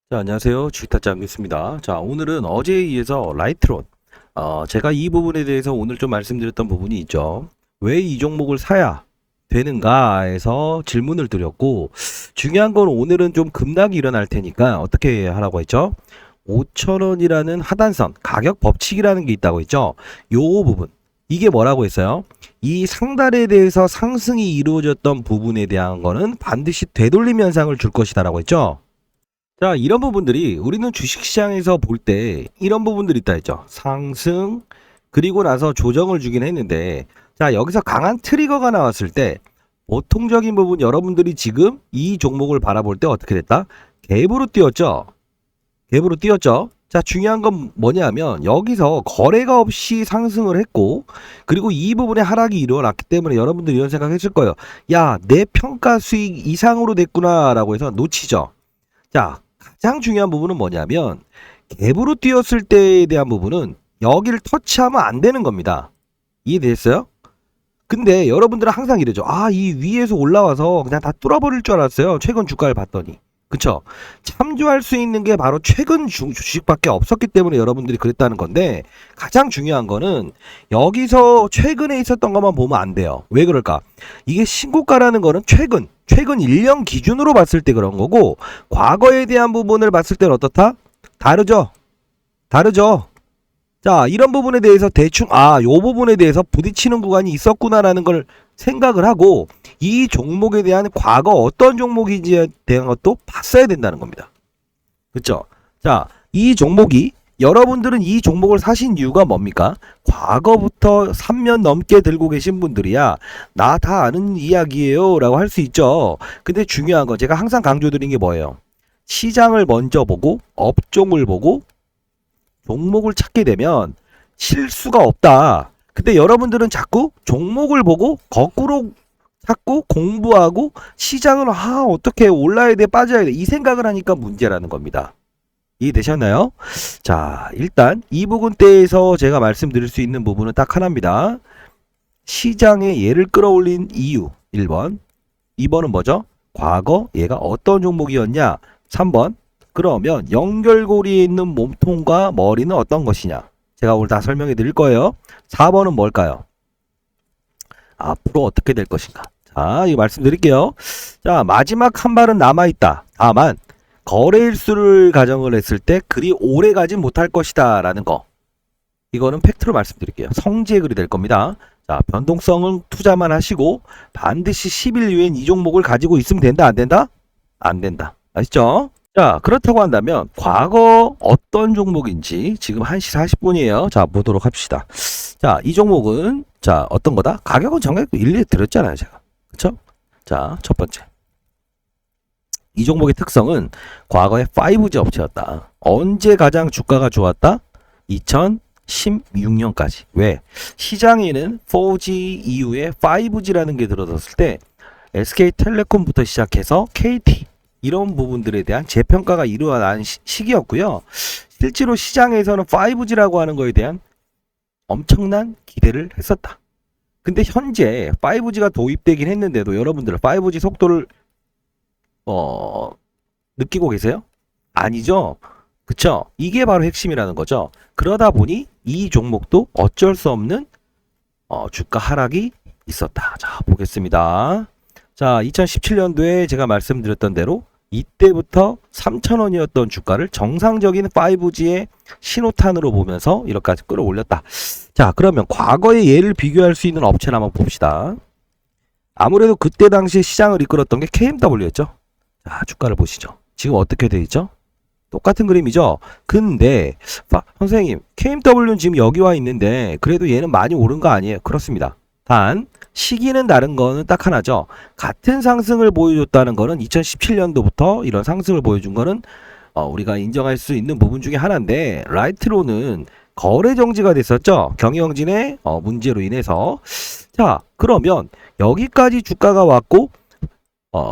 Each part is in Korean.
자, 안녕하세요. 주식타짜입니다. 자, 오늘은 어제에 이어서 라이트론. 제가 이 부분에 대해서 오늘 좀 말씀드렸던 부분이 있죠. 왜 이 종목을 사야 되는가에서 질문을 드렸고, 중요한 건 오늘은 좀 급락이 일어날 테니까 어떻게 하라고 했죠? 5,000원이라는 하단선, 가격 법칙이라는 게 있다고 했죠? 요 부분. 이게 뭐라고 했어요? 이 상단에 대해서 상승이 이루어졌던 부분에 대한 거는 반드시 되돌림 현상을 줄 것이다라고 했죠? 자, 이런 부분들이 우리는 주식시장에서 볼 때 이런 부분들이 있다 했죠. 상승, 그리고 나서 조정을 주긴 했는데, 자, 여기서 강한 트리거가 나왔을 때, 보통적인 부분 여러분들이 지금 이 종목을 바라볼 때 어떻게 됐다? 갭으로 뛰었죠? 갭으로 뛰었죠? 자, 중요한 건 뭐냐면, 여기서 거래가 없이 상승을 했고, 그리고 이 부분에 하락이 일어났기 때문에 여러분들이 이런 생각 했을 거예요. 야, 내 평가 수익 이상으로 됐구나, 라고 해서 놓치죠? 자, 가장 중요한 부분은 뭐냐면 갭으로 뛰었을 때에 대한 부분은 여기를 터치하면 안 되는 겁니다. 이해됐어요? 근데 여러분들은 항상 이러죠. 아, 이 위에서 올라와서 그냥 다 뚫어버릴 줄 알았어요. 최근 주가를 봤더니. 그쵸? 참조할 수 있는 게 바로 최근 주식밖에 없었기 때문에 여러분들이 그랬다는 건데, 가장 중요한 거는 여기서 최근에 있었던 것만 보면 안 돼요. 왜 그럴까? 이게 신고가라는 거는 최근 1년 기준으로 봤을 때 그런 거고, 과거에 대한 부분을 봤을 때는 어떻다? 다르죠? 다르죠? 자, 이런 부분에 대해서 대충 요 부분에 대해서 부딪히는 구간이 있었구나라는 걸 생각을 하고, 이 종목에 대한 과거 어떤 종목인지에 대한 것도 봤어야 된다는 겁니다. 그쵸? 자, 이 종목이 여러분들은 이 종목을 사신 이유가 뭡니까? 과거부터 3년 넘게 들고 계신 분들이야 나 다 아는 이야기예요 라고 할 수 있죠. 근데 중요한 건 제가 항상 강조드린 게 뭐예요? 시장을 먼저 보고 업종을 보고 종목을 찾게 되면 실수가 없다. 근데 여러분들은 자꾸 종목을 보고 거꾸로 찾고 공부하고 시장을 어떻게 올라야 돼 빠져야 돼 이 생각을 하니까 문제라는 겁니다. 이해되셨나요? 자, 일단 이 부분대에서 제가 말씀드릴 수 있는 부분은 딱 하나입니다. 시장에 얘를 끌어올린 이유 1번, 2번은 뭐죠? 과거 얘가 어떤 종목이었냐? 3번, 그러면 연결고리에 있는 몸통과 머리는 어떤 것이냐? 제가 오늘 다 설명해 드릴 거예요. 4번은 뭘까요? 앞으로 어떻게 될 것인가? 자, 이거 말씀드릴게요. 자, 마지막 한 발은 남아있다. 다만 거래일수를 가정을 했을 때 그리 오래 가진 못할 것이다 라는 거, 이거는 팩트로 말씀드릴게요. 성지의 글이 될 겁니다. 자, 변동성은 투자만 하시고 반드시 10일 이후엔 이 종목을 가지고 있으면 된다 안 된다? 안 된다. 아시죠? 자, 그렇다고 한다면 과거 어떤 종목인지 지금 1시 40분이에요. 자, 보도록 합시다. 자, 이 종목은 자 어떤 거다? 가격은 정말 일일이 드렸잖아요 제가. 그쵸? 자, 첫 번째, 이 종목의 특성은 과거에 5G 업체였다. 언제 가장 주가가 좋았다? 2016년까지. 왜? 시장에는 4G 이후에 5G라는 게 들어섰을 때 SK텔레콤부터 시작해서 KT 이런 부분들에 대한 재평가가 일어난 시기였고요. 실제로 시장에서는 5G라고 하는 거에 대한 엄청난 기대를 했었다. 근데 현재 5G가 도입되긴 했는데도 여러분들 5G 속도를 느끼고 계세요? 아니죠? 그쵸? 이게 바로 핵심이라는 거죠. 그러다 보니 이 종목도 어쩔 수 없는 주가 하락이 있었다. 자, 보겠습니다. 자, 2017년도에 제가 말씀드렸던 대로 이때부터 3,000원이었던 주가를 정상적인 5G의 신호탄으로 보면서 이렇게까지 끌어올렸다. 자, 그러면 과거의 예를 비교할 수 있는 업체를 한번 봅시다. 아무래도 그때 당시에 시장을 이끌었던 게 KMW였죠. 자, 주가를 보시죠. 지금 어떻게 돼 있죠? 똑같은 그림이죠. 근데 선생님, KMW는 지금 여기 와 있는데 그래도 얘는 많이 오른 거 아니에요? 그렇습니다. 단 시기는 다른 거는 딱 하나죠. 같은 상승을 보여줬다는 거는 2017년도부터 이런 상승을 보여준 거는 우리가 인정할 수 있는 부분 중에 하나인데, 라이트로는 거래 정지가 됐었죠. 경영진의 문제로 인해서. 자, 그러면 여기까지 주가가 왔고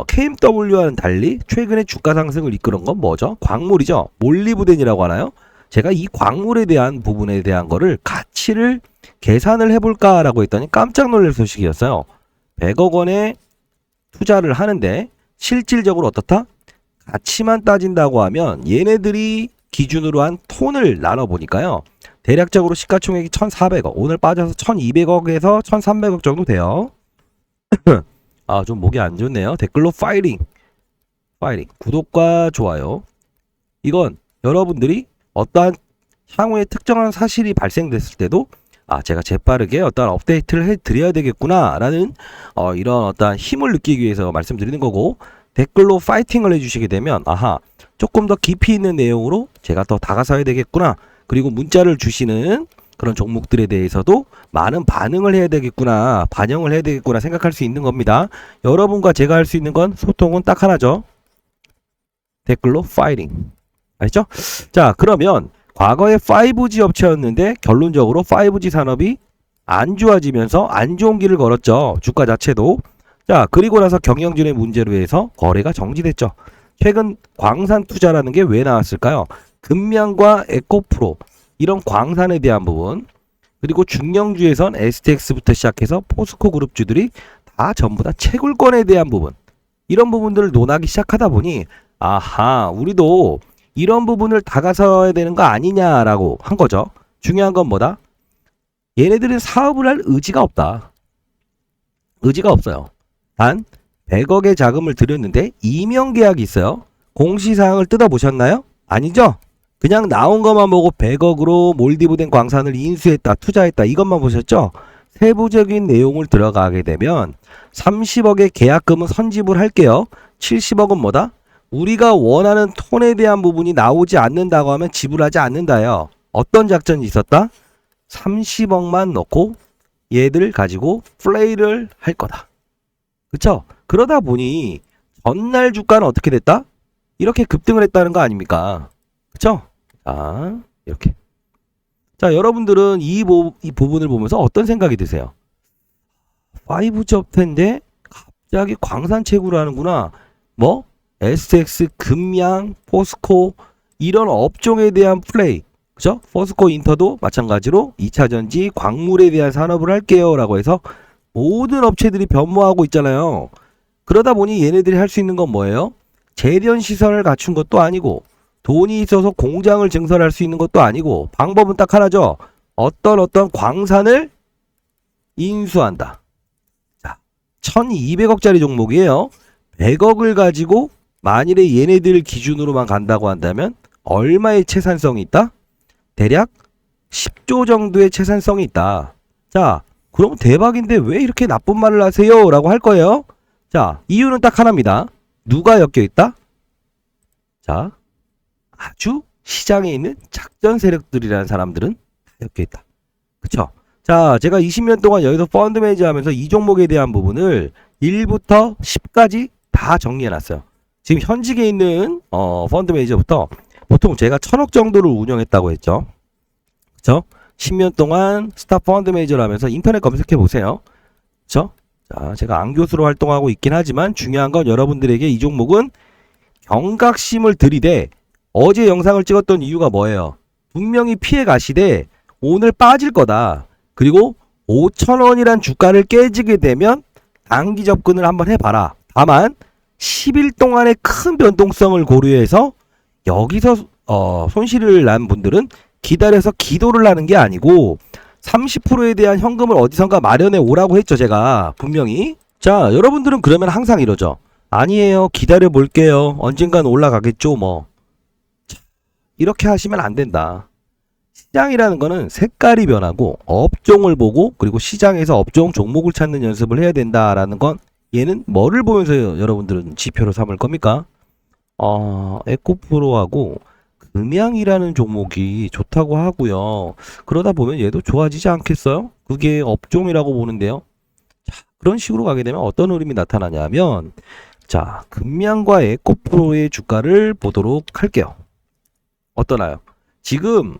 KMW와는 달리 최근에 주가 상승을 이끌은 건 뭐죠? 광물이죠. 몰리브덴이라고 하나요? 제가 이 광물에 대한 부분에 대한 거를 가치를 계산을 해볼까라고 했더니 깜짝 놀랄 소식이었어요. 100억 원의 투자를 하는데 실질적으로 어떻다? 가치만 따진다고 하면 얘네들이 기준으로 한 톤을 나눠보니까요. 대략적으로 시가총액이 1,400억, 오늘 빠져서 1,200억에서 1,300억 정도 돼요. 아, 좀 목이 안 좋네요. 댓글로 파이팅, 구독과 좋아요. 이건 여러분들이 어떠한 향후에 특정한 사실이 발생됐을 때도 제가 재빠르게 어떠한 업데이트를 해드려야 되겠구나 라는 이런 어떠한 힘을 느끼기 위해서 말씀드리는 거고, 댓글로 파이팅을 해주시게 되면 조금 더 깊이 있는 내용으로 제가 더 다가서야 되겠구나, 그리고 문자를 주시는 그런 종목들에 대해서도 많은 반응을 해야 되겠구나, 반영을 해야 되겠구나 생각할 수 있는 겁니다. 여러분과 제가 할 수 있는 건 소통은 딱 하나죠. 댓글로 파이팅. 알죠? 자, 그러면 과거에 5G 업체였는데 결론적으로 5G 산업이 안 좋아지면서 안 좋은 길을 걸었죠. 주가 자체도. 자, 그리고 나서 경영진의 문제로 해서 거래가 정지됐죠. 최근 광산 투자라는 게 왜 나왔을까요? 금양과 에코프로, 이런 광산에 대한 부분, 그리고 중령주에선 STX부터 시작해서 포스코 그룹주들이 다 전부 다 채굴권에 대한 부분, 이런 부분들을 논하기 시작하다 보니 우리도 이런 부분을 다가서야 되는 거 아니냐라고 한 거죠. 중요한 건 뭐다? 얘네들은 사업을 할 의지가 없다. 의지가 없어요. 단 100억의 자금을 들였는데 이명계약이 있어요. 공시사항을 뜯어보셨나요? 아니죠? 그냥 나온 것만 보고 100억으로 몰디브된 광산을 인수했다, 투자했다, 이것만 보셨죠? 세부적인 내용을 들어가게 되면 30억의 계약금은 선지불 할게요. 70억은 뭐다? 우리가 원하는 톤에 대한 부분이 나오지 않는다고 하면 지불하지 않는다요. 어떤 작전이 있었다? 30억만 넣고 얘들 가지고 플레이를 할 거다. 그쵸? 그러다 보니 전날 주가는 어떻게 됐다? 이렇게 급등을 했다는 거 아닙니까? 그쵸? 자, 이렇게. 자, 여러분들은 이 부분을 보면서 어떤 생각이 드세요? 5G 업체인데 갑자기 광산 채굴을 하는구나. 뭐? STX, 금양, 포스코, 이런 업종에 대한 플레이. 그죠? 포스코 인터도 마찬가지로 2차전지, 광물에 대한 산업을 할게요 라고 해서 모든 업체들이 변모하고 있잖아요. 그러다 보니 얘네들이 할 수 있는 건 뭐예요? 재련 시설을 갖춘 것도 아니고, 돈이 있어서 공장을 증설할 수 있는 것도 아니고, 방법은 딱 하나죠. 어떤 광산을 인수한다. 자, 1200억짜리 종목이에요. 100억을 가지고 만일에 얘네들 기준으로만 간다고 한다면 얼마의 채산성이 있다? 대략 10조 정도의 채산성이 있다. 자, 그럼 대박인데 왜 이렇게 나쁜 말을 하세요? 라고 할 거예요. 자, 이유는 딱 하나입니다. 누가 엮여 있다? 자, 아주 시장에 있는 작전 세력들이라는 사람들은 다 엮여 있다. 그쵸? 자, 제가 20년 동안 여기서 펀드 매니저 하면서 이 종목에 대한 부분을 1부터 10까지 다 정리해 놨어요. 지금 현직에 있는 펀드 매니저부터 보통 제가 1,000억 정도를 운영했다고 했죠. 그쵸? 10년 동안 스타 펀드 매니저를 하면서 인터넷 검색해 보세요. 그쵸? 자, 제가 안교수로 활동하고 있긴 하지만 중요한 건 여러분들에게 이 종목은 경각심을 들이대 어제 영상을 찍었던 이유가 뭐예요? 분명히 피해 가시되 오늘 빠질 거다. 그리고 5,000원이란 주가를 깨지게 되면 단기 접근을 한번 해봐라. 다만 10일 동안의 큰 변동성을 고려해서 여기서 손실을 난 분들은 기다려서 기도를 하는 게 아니고 30%에 대한 현금을 어디선가 마련해 오라고 했죠. 제가 분명히. 자, 여러분들은 그러면 항상 이러죠. 아니에요, 기다려 볼게요, 언젠간 올라가겠죠 뭐. 이렇게 하시면 안 된다. 시장이라는 거는 색깔이 변하고 업종을 보고 그리고 시장에서 업종 종목을 찾는 연습을 해야 된다라는 건, 얘는 뭐를 보면서 여러분들은 지표로 삼을 겁니까? 에코프로하고 금양이라는 종목이 좋다고 하고요. 그러다 보면 얘도 좋아지지 않겠어요? 그게 업종이라고 보는데요. 자, 그런 식으로 가게 되면 어떤 흐름이 나타나냐면, 자, 금양과 에코프로의 주가를 보도록 할게요. 어떠나요? 지금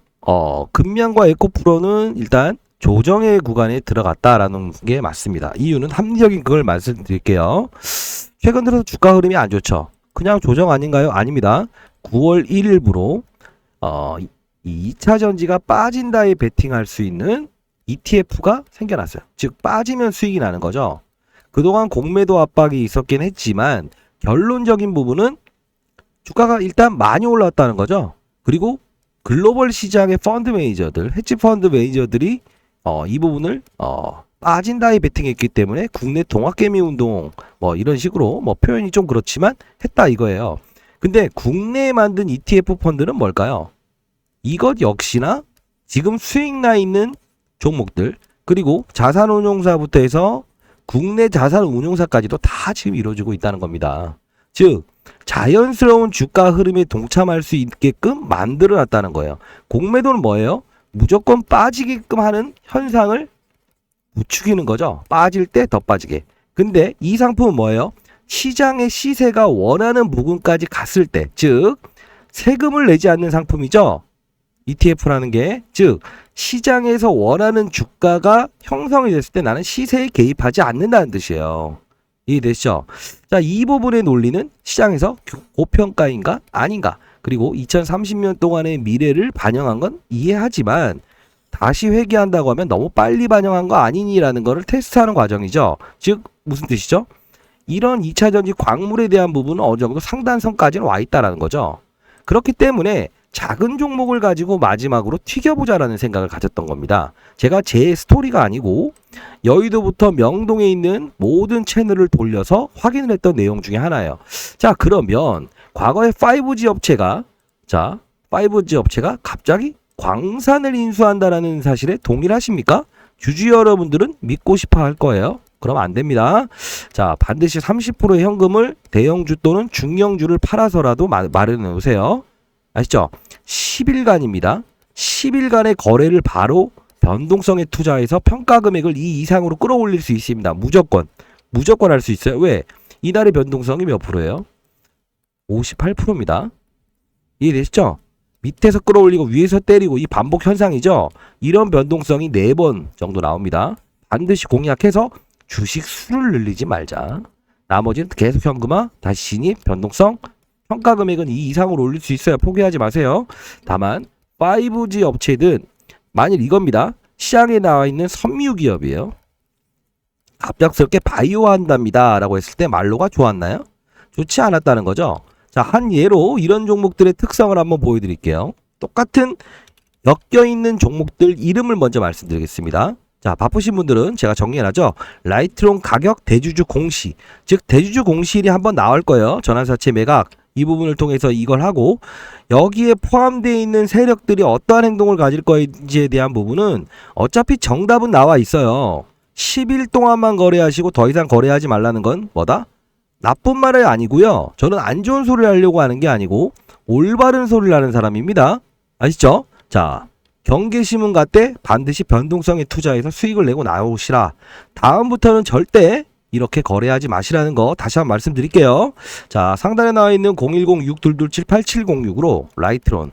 금양과 에코프로는 일단 조정의 구간에 들어갔다라는 게 맞습니다. 이유는 합리적인 그걸 말씀드릴게요. 최근 들어서 주가 흐름이 안 좋죠. 그냥 조정 아닌가요? 아닙니다. 9월 1일부로 2차 전지가 빠진다에 베팅할 수 있는 ETF가 생겨났어요. 즉 빠지면 수익이 나는 거죠. 그동안 공매도 압박이 있었긴 했지만 결론적인 부분은 주가가 일단 많이 올라왔다는 거죠. 그리고 글로벌 시장의 펀드 매니저들, 헤지 펀드 매니저들이 이 부분을 빠진다에 베팅했기 때문에 국내 동학개미 운동 뭐 이런 식으로 뭐 표현이 좀 그렇지만 했다 이거예요. 근데 국내에 만든 ETF 펀드는 뭘까요? 이것 역시나 지금 수익 나 있는 종목들, 그리고 자산운용사부터 해서 국내 자산운용사까지도 다 지금 이루어지고 있다는 겁니다. 즉 자연스러운 주가 흐름에 동참할 수 있게끔 만들어 놨다는 거예요. 공매도는 뭐예요? 무조건 빠지게끔 하는 현상을 부추기는 거죠. 빠질 때 더 빠지게. 근데 이 상품은 뭐예요? 시장의 시세가 원하는 부분까지 갔을 때, 즉 세금을 내지 않는 상품이죠. ETF라는 게, 즉 시장에서 원하는 주가가 형성이 됐을 때 나는 시세에 개입하지 않는다는 뜻이에요. 이해되시죠? 자, 이 부분의 논리는 시장에서 고평가인가 아닌가, 그리고 2030년 동안의 미래를 반영한 건 이해하지만 다시 회귀한다고 하면 너무 빨리 반영한 거 아니니라는 거를 테스트하는 과정이죠. 즉 무슨 뜻이죠? 이런 2차전지 광물에 대한 부분은 어느 정도 상단선까지는 와 있다라는 거죠. 그렇기 때문에 작은 종목을 가지고 마지막으로 튀겨보자라는 생각을 가졌던 겁니다. 제가 제 스토리가 아니고 여의도부터 명동에 있는 모든 채널을 돌려서 확인을 했던 내용 중에 하나예요. 자, 그러면 과거에 5G 업체가 갑자기 광산을 인수한다라는 사실에 동일하십니까? 주주 여러분들은 믿고 싶어 할 거예요. 그럼 안 됩니다. 자, 반드시 30%의 현금을 대형주 또는 중형주를 팔아서라도 마련해 놓으세요. 아시죠? 10일간입니다. 10일간의 거래를 바로 변동성에 투자해서 평가 금액을 이 이상으로 끌어올릴 수 있습니다. 무조건 할 수 있어요. 왜? 이날의 변동성이 몇 프로예요? 58%입니다. 이해되시죠? 밑에서 끌어올리고 위에서 때리고 이 반복 현상이죠. 이런 변동성이 4번 정도 나옵니다. 반드시 공략해서 주식 수를 늘리지 말자. 나머지는 계속 현금화, 다시 진입, 변동성, 평가 금액은 이 이상으로 올릴 수 있어요. 포기하지 마세요. 다만 5G 업체든 만일 이겁니다. 시장에 나와 있는 섬유 기업이에요. 갑작스럽게 바이오 한답니다 라고 했을 때 말로가 좋았나요? 좋지 않았다는 거죠. 자, 한 예로 이런 종목들의 특성을 한번 보여드릴게요. 똑같은 엮여있는 종목들 이름을 먼저 말씀드리겠습니다. 자, 바쁘신 분들은 제가 정리해놨죠. 라이트론 가격 대주주 공시, 즉 대주주 공시일이 한번 나올 거예요. 전환사채 매각, 이 부분을 통해서 이걸 하고, 여기에 포함되어 있는 세력들이 어떠한 행동을 가질 거인지에 대한 부분은 어차피 정답은 나와 있어요. 10일 동안만 거래하시고 더 이상 거래하지 말라는 건 뭐다? 나쁜 말이 아니고요. 저는 안 좋은 소리를 하려고 하는 게 아니고 올바른 소리를 하는 사람입니다. 아시죠? 자, 경계신문 같대 반드시 변동성에 투자해서 수익을 내고 나오시라. 다음부터는 절대 이렇게 거래하지 마시라는 거 다시 한번 말씀드릴게요. 자, 상단에 나와 있는 010-6227-8706으로 라이트론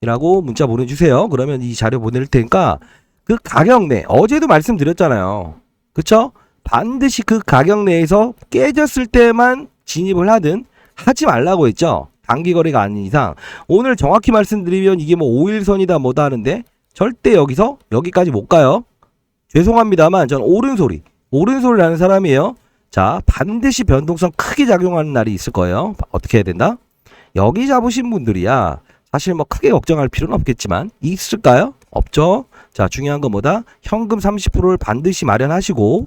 이라고 문자 보내주세요. 그러면 이 자료 보낼 테니까 그 가격 내, 어제도 말씀드렸잖아요. 그쵸? 반드시 그 가격 내에서 깨졌을 때만 진입을 하든 하지 말라고 했죠. 단기 거래가 아닌 이상. 오늘 정확히 말씀드리면 이게 뭐 5일선이다 뭐다 하는데 절대 여기서 여기까지 못 가요. 죄송합니다만 전 옳은 소리 하는 사람이에요. 자, 반드시 변동성 크게 작용하는 날이 있을 거예요. 어떻게 해야 된다? 여기 잡으신 분들이야 사실 뭐 크게 걱정할 필요는 없겠지만 있을까요? 없죠. 자, 중요한 건 뭐다? 현금 30%를 반드시 마련하시고,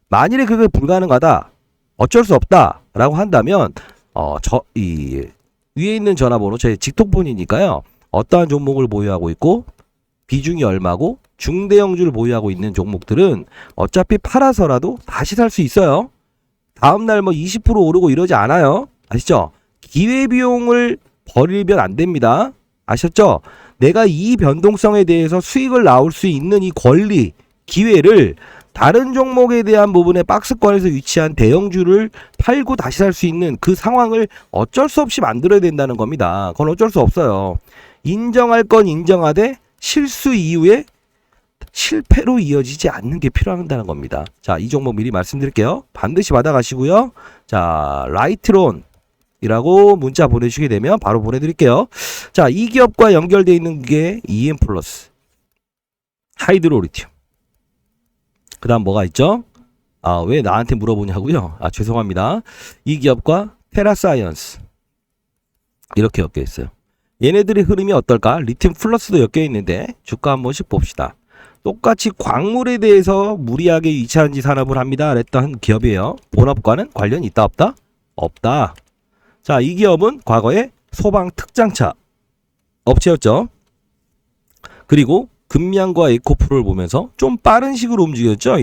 만일에 그게 불가능하다, 어쩔 수 없다 라고 한다면 위에 있는 전화번호 제 직통폰이니까요. 어떠한 종목을 보유하고 있고 비중이 얼마고 중대형주를 보유하고 있는 종목들은 어차피 팔아서라도 다시 살 수 있어요. 다음날 뭐 20% 오르고 이러지 않아요. 아시죠? 기회비용을 버리면 안 됩니다. 아셨죠? 내가 이 변동성에 대해서 수익을 나올 수 있는 이 권리, 기회를 다른 종목에 대한 부분에 박스권에서 위치한 대형주를 팔고 다시 살 수 있는 그 상황을 어쩔 수 없이 만들어야 된다는 겁니다. 그건 어쩔 수 없어요. 인정할 건 인정하되 실수 이후에 실패로 이어지지 않는 게 필요하다는 겁니다. 자, 이 종목 미리 말씀드릴게요. 반드시 받아가시고요. 자, 라이트론 이라고 문자 보내주시게 되면 바로 보내드릴게요. 자, 이 기업과 연결되어 있는 게 EM플러스, 하이드로리튬. 그 다음 뭐가 있죠? 왜 나한테 물어보냐고요? 죄송합니다. 이 기업과 테라사이언스, 이렇게 엮여 있어요. 얘네들의 흐름이 어떨까? 리튬 플러스도 엮여 있는데 주가 한 번씩 봅시다. 똑같이 광물에 대해서 무리하게 2차전지 산업을 합니다. 그랬던 기업이에요. 본업과는 관련이 있다 없다? 없다. 자, 이 기업은 과거에 소방 특장차 업체였죠. 그리고 금양과 에코프로를 보면서 좀 빠른 식으로 움직였죠.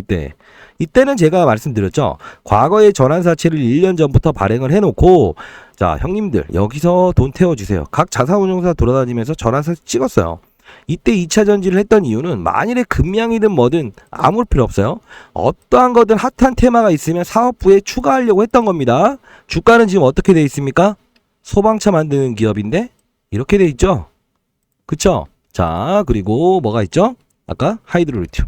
이때는 제가 말씀드렸죠. 과거의 전환사채를 1년 전부터 발행을 해놓고, 자, 형님들 여기서 돈 태워주세요. 각 자산운용사 돌아다니면서 전환사채 찍었어요. 이때 2차 전지를 했던 이유는 만일에 금양이든 뭐든 아무 필요 없어요. 어떠한 거든 핫한 테마가 있으면 사업부에 추가하려고 했던 겁니다. 주가는 지금 어떻게 돼 있습니까? 소방차 만드는 기업인데 이렇게 돼 있죠. 그쵸? 자, 그리고 뭐가 있죠? 아까 하이드로리튬.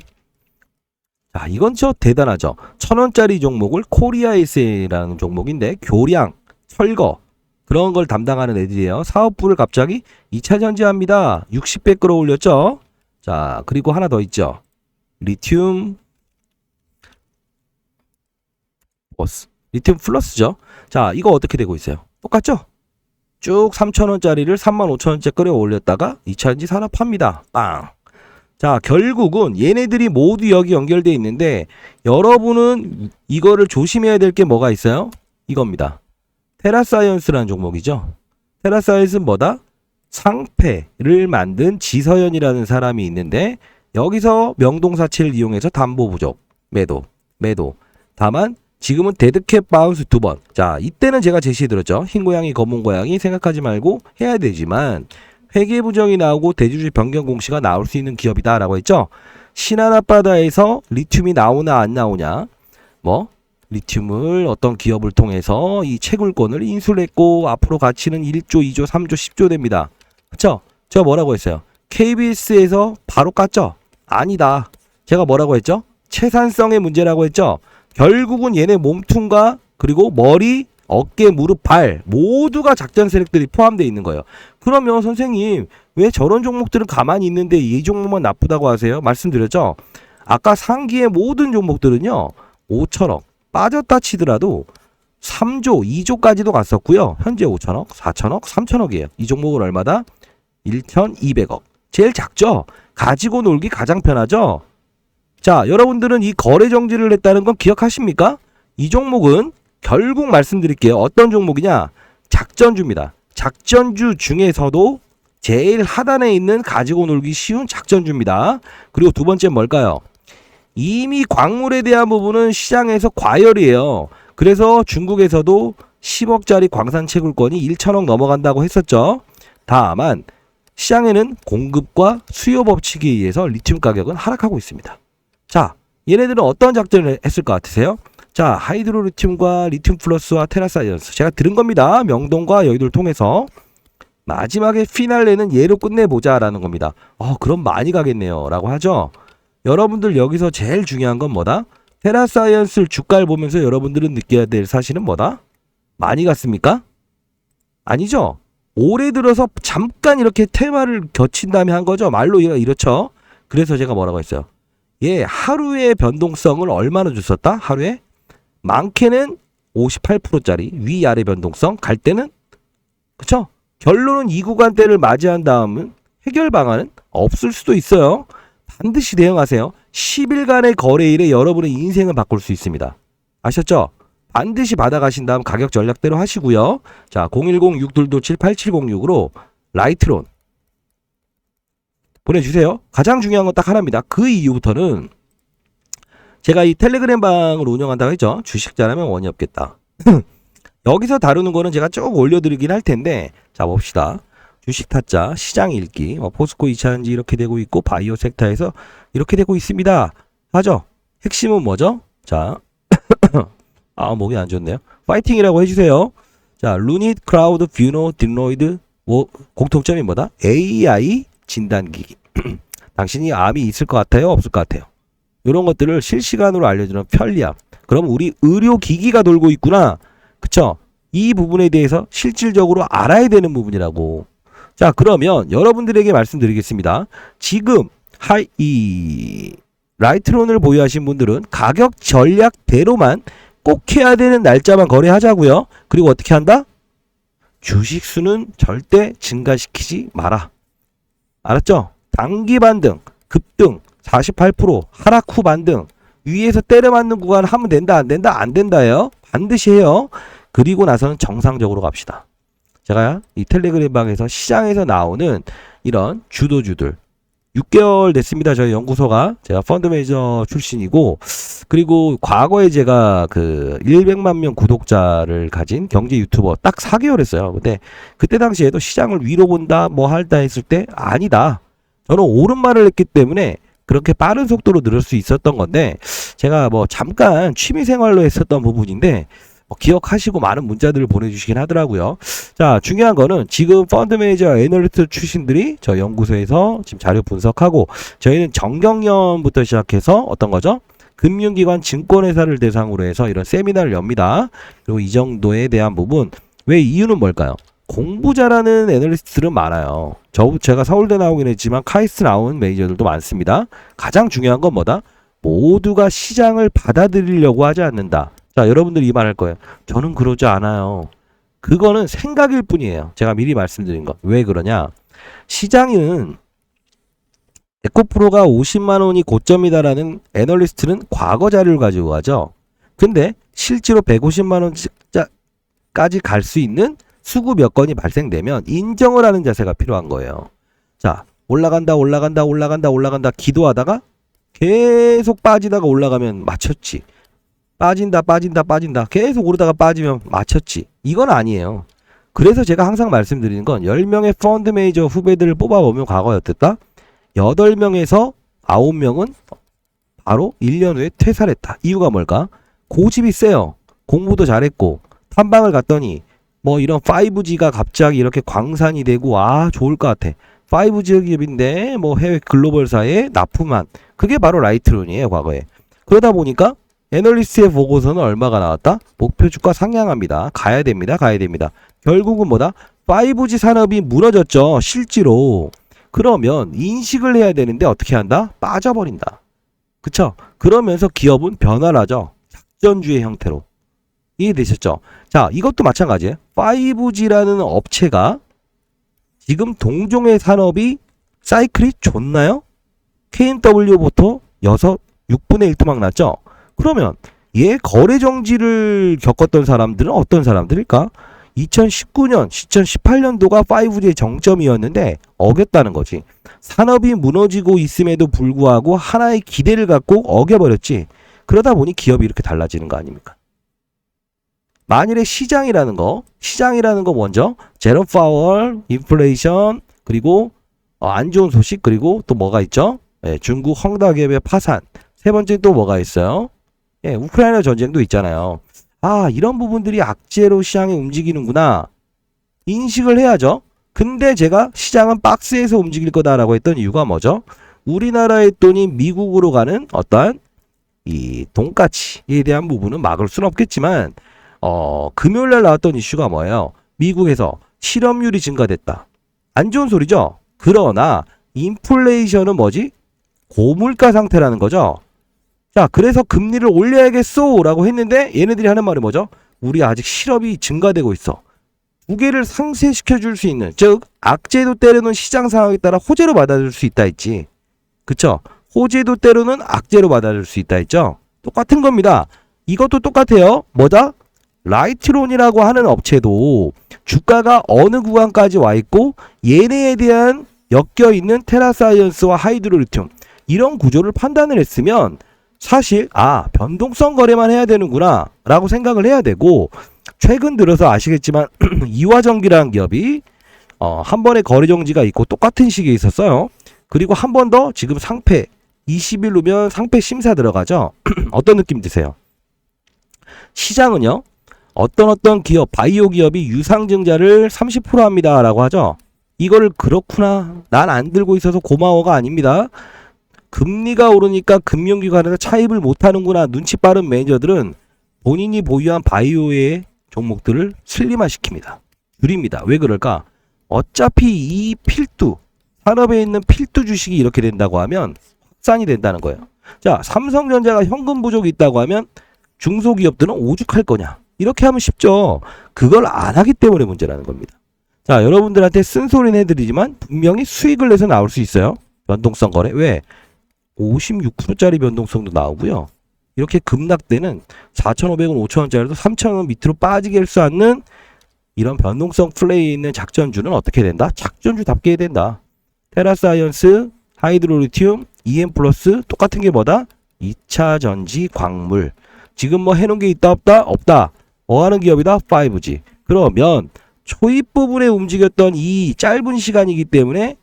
자, 이건 저 대단하죠. 1,000원짜리 종목을 코리아에세라는 종목인데 교량, 철거 그런 걸 담당하는 애들이에요. 사업부를 갑자기 2차 전지합니다. 60배 끌어올렸죠. 자, 그리고 하나 더 있죠. 리튬 플러스죠. 자, 이거 어떻게 되고 있어요? 똑같죠? 쭉 3,000원짜리를 35,000원째 끌어올렸다가 2차 전지 산업합니다. 빵. 자, 결국은 얘네들이 모두 여기 연결되어 있는데 여러분은 이거를 조심해야 될 게 뭐가 있어요? 이겁니다. 테라사이언스라는 종목이죠. 테라사이언스는 뭐다? 상패를 만든 지서연이라는 사람이 있는데 여기서 명동사치를 이용해서 담보 부족, 매도. 다만 지금은 데드캣 바운스 2번. 자, 이때는 제가 제시해드렸죠. 흰 고양이, 검은 고양이 생각하지 말고 해야 되지만 회계 부정이 나오고 대주주 변경 공시가 나올 수 있는 기업이다 라고 했죠. 신한 앞바다에서 리튬이 나오나 안 나오냐, 리튬을 어떤 기업을 통해서 이 채굴권을 인수를 했고 앞으로 가치는 1조, 2조, 3조, 10조 됩니다. 그쵸? 제가 뭐라고 했어요? KBS에서 바로 깠죠? 아니다. 제가 뭐라고 했죠? 채산성의 문제라고 했죠? 결국은 얘네 몸통과 그리고 머리, 어깨, 무릎, 발 모두가 작전 세력들이 포함되어 있는 거예요. 그러면 선생님 왜 저런 종목들은 가만히 있는데 이 종목만 나쁘다고 하세요? 말씀드렸죠? 아까 상기의 모든 종목들은요 5천억 빠졌다 치더라도 3조, 2조까지도 갔었고요. 현재 5천억, 4천억, 3천억이에요. 이 종목은 얼마다? 1,200억. 제일 작죠? 가지고 놀기 가장 편하죠? 자, 여러분들은 이 거래 정지를 했다는 건 기억하십니까? 이 종목은 결국 말씀드릴게요. 어떤 종목이냐? 작전주입니다. 작전주 중에서도 제일 하단에 있는 가지고 놀기 쉬운 작전주입니다. 그리고 두 번째 뭘까요? 이미 광물에 대한 부분은 시장에서 과열이에요. 그래서 중국에서도 10억짜리 광산 채굴권이 1천억 넘어간다고 했었죠. 다만 시장에는 공급과 수요 법칙에 의해서 리튬 가격은 하락하고 있습니다. 자, 얘네들은 어떤 작전을 했을 것 같으세요? 자, 하이드로리튬과 리튬 플러스와 테라사이언스 제가 들은 겁니다. 명동과 여의도를 통해서 마지막에 피날레는 얘로 끝내보자 라는 겁니다. 그럼 많이 가겠네요 라고 하죠. 여러분들 여기서 제일 중요한 건 뭐다? 테라사이언스 주가를 보면서 여러분들은 느껴야 될 사실은 뭐다? 많이 갔습니까? 아니죠. 올해 들어서 잠깐 이렇게 테마를 겹친 다음에 한 거죠. 말로 이렇죠. 그래서 제가 뭐라고 했어요? 예, 하루의 변동성을 얼마나 줬었다? 하루에? 많게는 58%짜리 위아래 변동성, 갈 때는 그쵸? 결론은 이 구간대를 맞이한 다음은 해결 방안은 없을 수도 있어요. 반드시 대응하세요. 10일간의 거래일에 여러분의 인생을 바꿀 수 있습니다. 아셨죠? 반드시 받아가신 다음 가격 전략대로 하시고요. 자, 010-622-8706으로 라이트론 보내주세요. 가장 중요한 건 딱 하나입니다. 그 이후부터는 제가 이 텔레그램 방을 운영한다고 했죠. 주식 잘하면 원이 없겠다. 여기서 다루는 거는 제가 쭉 올려드리긴 할 텐데, 자 봅시다. 주식 타짜, 시장 읽기, 포스코 2차전지 이렇게 되고 있고 바이오 섹터에서 이렇게 되고 있습니다. 하죠. 핵심은 뭐죠? 자, 목이 안 좋네요. 파이팅이라고 해주세요. 자, 루닛, 크라우드, 뷰노, 딜로이드, 공통점이 뭐다? AI 진단기기. 당신이 암이 있을 것 같아요? 없을 것 같아요? 이런 것들을 실시간으로 알려주는 편리함. 그럼 우리 의료기기가 돌고 있구나. 그쵸? 이 부분에 대해서 실질적으로 알아야 되는 부분이라고. 자, 그러면 여러분들에게 말씀드리겠습니다. 지금 이 라이트론을 보유하신 분들은 가격 전략대로만 꼭 해야 되는 날짜만 거래하자고요. 그리고 어떻게 한다? 주식수는 절대 증가시키지 마라. 알았죠? 단기 반등, 급등, 48%, 하락 후 반등, 위에서 때려 맞는 구간 하면 된다, 안 된다, 안 된다예요. 반드시 해요. 그리고 나서는 정상적으로 갑시다. 제가 이 텔레그램 방에서 시장에서 나오는 이런 주도주들 6개월 됐습니다. 저희 연구소가 제가 펀드 매니저 출신이고, 그리고 과거에 제가 그 100만 명 구독자를 가진 경제 유튜버 딱 4개월 했어요. 근데 그때 당시에도 시장을 위로 본다 뭐 할다 했을 때 아니다. 저는 옳은 말을 했기 때문에 그렇게 빠른 속도로 늘을 수 있었던 건데, 제가 뭐 잠깐 취미생활로 했었던 부분인데 기억하시고 많은 문자들을 보내주시긴 하더라고요. 자, 중요한 거는 지금 펀드 매니저 애널리스트 출신들이 저 연구소에서 지금 자료 분석하고, 저희는 정경련부터 시작해서 어떤 거죠? 금융기관 증권회사를 대상으로 해서 이런 세미나를 엽니다. 그리고 이 정도에 대한 부분, 왜 이유는 뭘까요? 공부 잘하는 애널리스트들은 많아요. 제가 서울대 나오긴 했지만 카이스트 나온 매니저들도 많습니다. 가장 중요한 건 뭐다? 모두가 시장을 받아들이려고 하지 않는다. 자, 여러분들이 이 말 할 거예요. 저는 그러지 않아요. 그거는 생각일 뿐이에요. 제가 미리 말씀드린 거. 왜 그러냐? 시장은 에코프로가 50만 원이 고점이다라는 애널리스트는 과거 자료를 가지고 가죠. 근데 실제로 150만 원까지 갈 수 있는 수급 몇 건이 발생되면 인정을 하는 자세가 필요한 거예요. 자, 올라간다, 올라간다, 올라간다, 올라간다 기도하다가 계속 빠지다가 올라가면 맞췄지. 빠진다, 빠진다, 빠진다. 계속 오르다가 빠지면 맞췄지. 이건 아니에요. 그래서 제가 항상 말씀드리는 건 10명의 펀드 매니저 후배들을 뽑아보면 과거에 어땠다? 8명에서 9명은 바로 1년 후에 퇴사를 했다. 이유가 뭘까? 고집이 세요. 공부도 잘했고 탐방을 갔더니 뭐 이런 5G가 갑자기 이렇게 광산이 되고 좋을 것 같아. 5G 기업인데 뭐 해외 글로벌사에 납품한, 그게 바로 라이트론이에요 과거에. 그러다 보니까 애널리스트의 보고서는 얼마가 나왔다? 목표 주가 상향합니다. 가야 됩니다. 가야 됩니다. 결국은 뭐다? 5G 산업이 무너졌죠. 실제로. 그러면 인식을 해야 되는데 어떻게 한다? 빠져버린다. 그쵸? 그러면서 기업은 변화를 하죠. 작전주의 형태로. 이해되셨죠? 자, 이것도 마찬가지예요. 5G라는 업체가 지금 동종의 산업이 사이클이 좋나요? KNW부터 6분의 1 토막 났죠? 그러면 얘 거래 정지를 겪었던 사람들은 어떤 사람들일까? 2019년, 2018년도가 5G의 정점이었는데 어겼다는 거지. 산업이 무너지고 있음에도 불구하고 하나의 기대를 갖고 어겨버렸지. 그러다 보니 기업이 이렇게 달라지는 거 아닙니까? 만일에 시장이라는 거 먼저 제롬 파월, 인플레이션, 그리고 안 좋은 소식, 그리고 또 뭐가 있죠? 중국 헝다 기업의 파산. 세 번째 또 뭐가 있어요? 우크라이나 전쟁도 있잖아요. 이런 부분들이 악재로 시장이 움직이는구나. 인식을 해야죠. 근데 제가 시장은 박스에서 움직일 거다라고 했던 이유가 뭐죠? 우리나라의 돈이 미국으로 가는 어떠한 이 돈가치에 대한 부분은 막을 수는 없겠지만, 금요일날 나왔던 이슈가 뭐예요? 미국에서 실업률이 증가됐다. 안 좋은 소리죠? 그러나 인플레이션은 뭐지? 고물가 상태라는 거죠. 자, 그래서 금리를 올려야겠소 라고 했는데 얘네들이 하는 말이 뭐죠? 우리 아직 실업이 증가되고 있어. 두 개를 상쇄시켜 줄 수 있는, 즉 악재도 때로는 시장 상황에 따라 호재로 받아들일 수 있다 했지. 그쵸? 호재도 때로는 악재로 받아들일 수 있다 했죠. 똑같은 겁니다. 이것도 똑같아요. 뭐다? 라이트론이라고 하는 업체도 주가가 어느 구간까지 와 있고 얘네에 대한 엮여 있는 테라사이언스와 하이드로리튬, 이런 구조를 판단을 했으면 사실 변동성 거래만 해야 되는구나 라고 생각을 해야 되고, 최근 들어서 아시겠지만 이화전기라는 기업이 한 번의 거래 정지가 있고 똑같은 시기에 있었어요. 그리고 한 번 더 지금 상패 20일 후면 상패 심사 들어가죠. 어떤 느낌 드세요? 시장은요, 어떤 기업, 바이오 기업이 유상증자를 30% 합니다 라고 하죠. 이거를 그렇구나, 난 안 들고 있어서 고마워가 아닙니다. 금리가 오르니까 금융기관에서 차입을 못하는구나 눈치 빠른 매니저들은 본인이 보유한 바이오의 종목들을 슬림화시킵니다. 줄입니다. 왜 그럴까? 어차피 이 필두, 산업에 있는 필두 주식이 이렇게 된다고 하면 확산이 된다는 거예요. 자, 삼성전자가 현금 부족이 있다고 하면 중소기업들은 오죽할 거냐? 이렇게 하면 쉽죠. 그걸 안 하기 때문에 문제라는 겁니다. 자, 여러분들한테 쓴소리는 해드리지만 분명히 수익을 내서 나올 수 있어요. 변동성 거래. 왜? 56%짜리 변동성도 나오고요. 이렇게 급락되는 4,500원, 5,000원짜리도 3,000원 밑으로 빠지게 할 수 없는 이런 변동성 플레이에 있는 작전주는 어떻게 된다? 작전주답게 해야 된다. 테라사이언스, 하이드로리튬, EM 플러스 똑같은 게 뭐다? 2차 전지 광물. 지금 뭐 해놓은 게 있다 없다? 없다. 뭐 하는 기업이다? 5G. 그러면 초입 부분에 움직였던 이 짧은 시간이기 때문에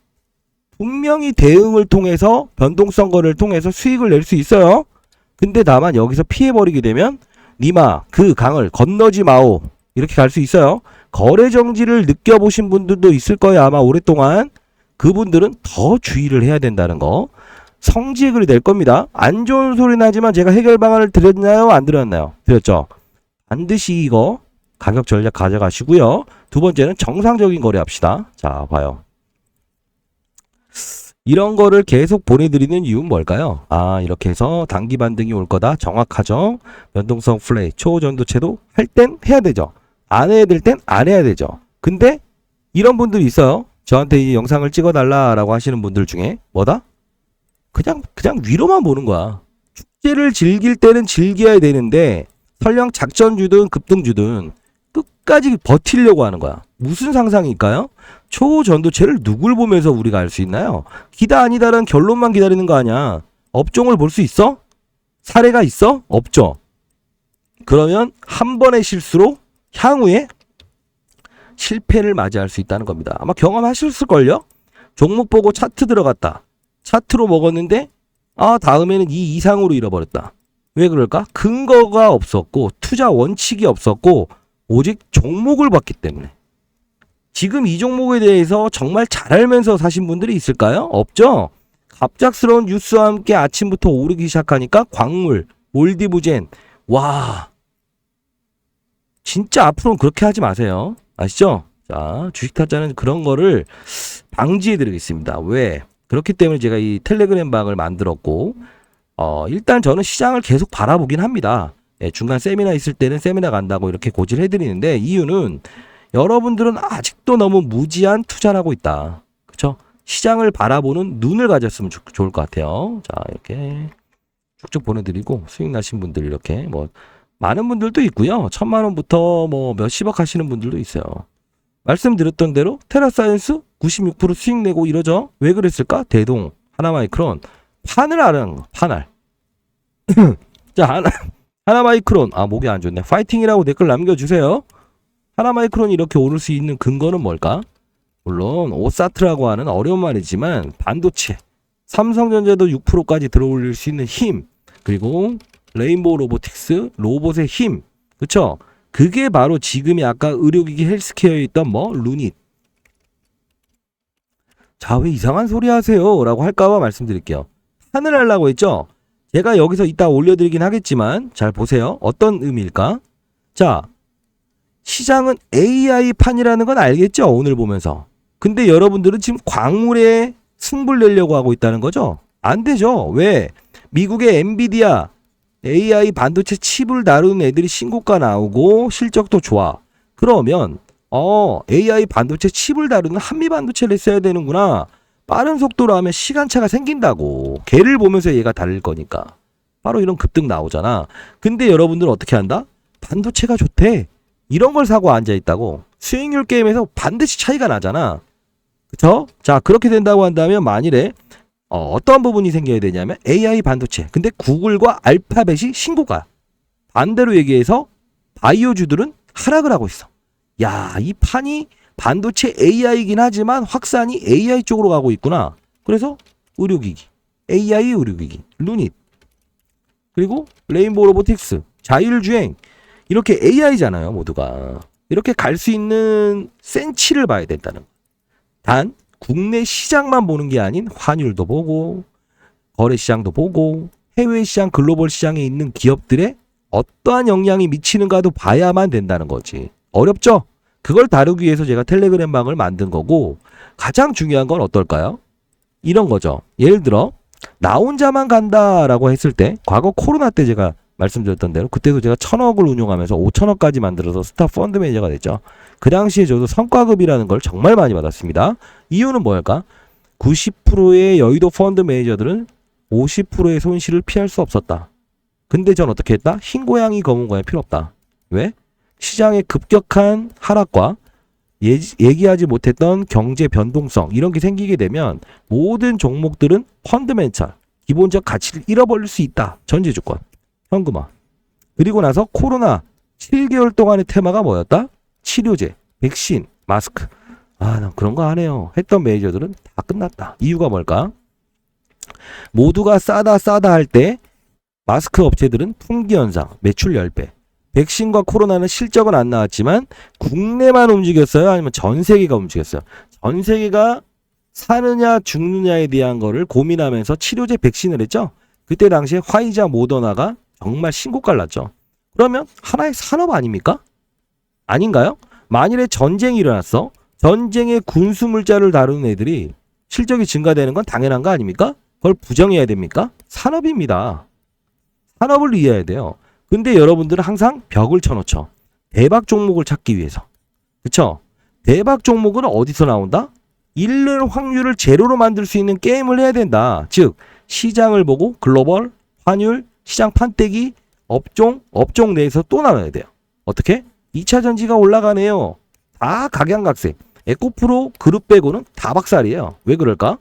분명히 대응을 통해서 변동성 거래를 통해서 수익을 낼 수 있어요. 근데 다만 여기서 피해버리게 되면 니마 그 강을 건너지 마오. 이렇게 갈 수 있어요. 거래 정지를 느껴보신 분들도 있을 거예요. 아마 오랫동안. 그분들은 더 주의를 해야 된다는 거. 성지의 글이 될 겁니다. 안 좋은 소리 나지만 제가 해결 방안을 드렸나요? 안 드렸나요? 드렸죠. 반드시 이거 가격 전략 가져가시고요. 두 번째는 정상적인 거래 합시다. 자, 봐요. 이런 거를 계속 보내드리는 이유는 뭘까요? 아, 이렇게 해서 단기 반등이 올 거다. 정확하죠. 변동성 플레이, 초전도체도 할 땐 해야 되죠. 안 해야 될 땐 안 해야 되죠. 근데 이런 분들이 있어요. 저한테 이 영상을 찍어달라라고 하시는 분들 중에 뭐다? 그냥 위로만 보는 거야. 축제를 즐길 때는 즐겨야 되는데 설령 작전주든 급등주든 끝까지 버티려고 하는 거야. 무슨 상상일까요? 초전도체를 누굴 보면서 우리가 알 수 있나요? 기다 아니다라는 결론만 기다리는 거 아니야. 업종을 볼 수 있어? 사례가 있어? 없죠. 그러면 한 번의 실수로 향후에 실패를 맞이할 수 있다는 겁니다. 아마 경험하셨을걸요? 종목 보고 차트 들어갔다. 차트로 먹었는데 다음에는 이 이상으로 잃어버렸다. 왜 그럴까? 근거가 없었고 투자 원칙이 없었고 오직 종목을 봤기 때문에. 지금 이 종목에 대해서 정말 잘 알면서 사신 분들이 있을까요? 없죠? 갑작스러운 뉴스와 함께 아침부터 오르기 시작하니까 광물, 몰디브젠, 와, 진짜 앞으로는 그렇게 하지 마세요. 아시죠? 자, 주식 타짜는 그런 거를 방지해 드리겠습니다. 왜? 그렇기 때문에 제가 이 텔레그램 방을 만들었고, 일단 저는 시장을 계속 바라보긴 합니다. 예, 중간 세미나 있을 때는 세미나 간다고 이렇게 고지를 해드리는데, 이유는 여러분들은 아직도 너무 무지한 투자를 하고 있다. 그쵸? 시장을 바라보는 눈을 가졌으면 좋을 것 같아요. 자, 이렇게 쭉쭉 보내드리고, 수익 나신 분들 이렇게 뭐, 많은 분들도 있고요. 1,000만원부터 뭐 몇십억 하시는 분들도 있어요. 말씀드렸던 대로 테라사이언스 96% 수익 내고 이러죠. 왜 그랬을까? 대동, 하나마이크론, 판을 아는 판알. 자, 하나마이크론, 목이 안 좋네. 파이팅이라고 댓글 남겨주세요. 하나마이크론이 이렇게 오를 수 있는 근거는 뭘까? 물론 오사트라고 하는 어려운 말이지만 반도체, 삼성전자도 6%까지 들어올릴 수 있는 힘, 그리고 레인보우 로보틱스, 로봇의 힘, 그쵸? 그게 바로 지금이 아까 의료기기 헬스케어에 있던 뭐 루닛. 자, 왜 이상한 소리 하세요? 라고 할까봐 말씀드릴게요. 하늘 하려고 했죠? 제가 여기서 이따 올려드리긴 하겠지만 잘 보세요. 어떤 의미일까? 자, 시장은 AI판이라는 건 알겠죠? 오늘 보면서. 근데 여러분들은 지금 광물에 승부를 내려고 하고 있다는 거죠? 안 되죠. 왜? 미국의 엔비디아 AI 반도체 칩을 다루는 애들이 신고가 나오고 실적도 좋아. 그러면 AI 반도체 칩을 다루는 한미 반도체를 써야 되는구나. 빠른 속도로 하면 시간차가 생긴다고. 걔를 보면서 얘가 다를 거니까. 바로 이런 급등 나오잖아. 근데 여러분들 어떻게 한다? 반도체가 좋대. 이런 걸 사고 앉아있다고. 수익률 게임에서 반드시 차이가 나잖아. 그쵸? 자, 그렇게 된다고 한다면 만일에 어떤 부분이 생겨야 되냐면 AI 반도체. 근데 구글과 알파벳이 신고가. 반대로 얘기해서 바이오주들은 하락을 하고 있어. 야, 이 판이 반도체 AI이긴 하지만 확산이 AI 쪽으로 가고 있구나. 그래서 의료기기, AI 의료기기, 루닛, 그리고 레인보우 로보틱스, 자율주행, 이렇게 AI잖아요, 모두가. 이렇게 갈 수 있는 센치를 봐야 된다는 거. 단 국내 시장만 보는 게 아닌 환율도 보고 거래시장도 보고 해외 시장, 글로벌 시장에 있는 기업들의 어떠한 영향이 미치는가도 봐야만 된다는 거지. 어렵죠? 그걸 다루기 위해서 제가 텔레그램 방을 만든 거고, 가장 중요한 건 어떨까요? 이런 거죠. 예를 들어 나 혼자만 간다라고 했을 때, 과거 코로나 때 제가 말씀드렸던 대로 그때도 제가 1,000억을 운용하면서 5,000억까지 만들어서 스타 펀드 매니저가 됐죠. 그 당시에 저도 성과급이라는 걸 정말 많이 받았습니다. 이유는 뭐일까? 90%의 여의도 펀드 매니저들은 50%의 손실을 피할 수 없었다. 근데 전 어떻게 했다? 흰 고양이 검은 고양이 필요 없다. 왜? 시장의 급격한 하락과 얘기하지 못했던 경제 변동성 이런 게 생기게 되면 모든 종목들은 펀드멘탈 기본적 가치를 잃어버릴 수 있다. 전제조건 현금화. 그리고 나서 코로나 7개월 동안의 테마가 뭐였다? 치료제, 백신, 마스크. 난 그런 거 안 해요. 했던 매니저들은 다 끝났다. 이유가 뭘까? 모두가 싸다 할 때 마스크 업체들은 품귀현상, 매출 10배. 백신과 코로나는 실적은 안 나왔지만 국내만 움직였어요? 아니면 전 세계가 움직였어요? 전 세계가 사느냐 죽느냐에 대한 거를 고민하면서 치료제 백신을 했죠. 그때 당시에 화이자 모더나가 정말 신고가를 났죠. 그러면 하나의 산업 아닙니까? 아닌가요? 만일에 전쟁이 일어났어. 전쟁의 군수 물자를 다루는 애들이 실적이 증가되는 건 당연한 거 아닙니까? 그걸 부정해야 됩니까? 산업입니다. 산업을 이해해야 돼요. 근데 여러분들은 항상 벽을 쳐놓죠. 대박 종목을 찾기 위해서. 그쵸? 대박 종목은 어디서 나온다? 잃는 확률을 제로로 만들 수 있는 게임을 해야 된다. 즉 시장을 보고 글로벌, 환율, 시장 판때기, 업종 내에서 또 나눠야 돼요. 어떻게? 2차 전지가 올라가네요. 다 각양각색. 에코프로 그룹 빼고는 다 박살이에요. 왜 그럴까?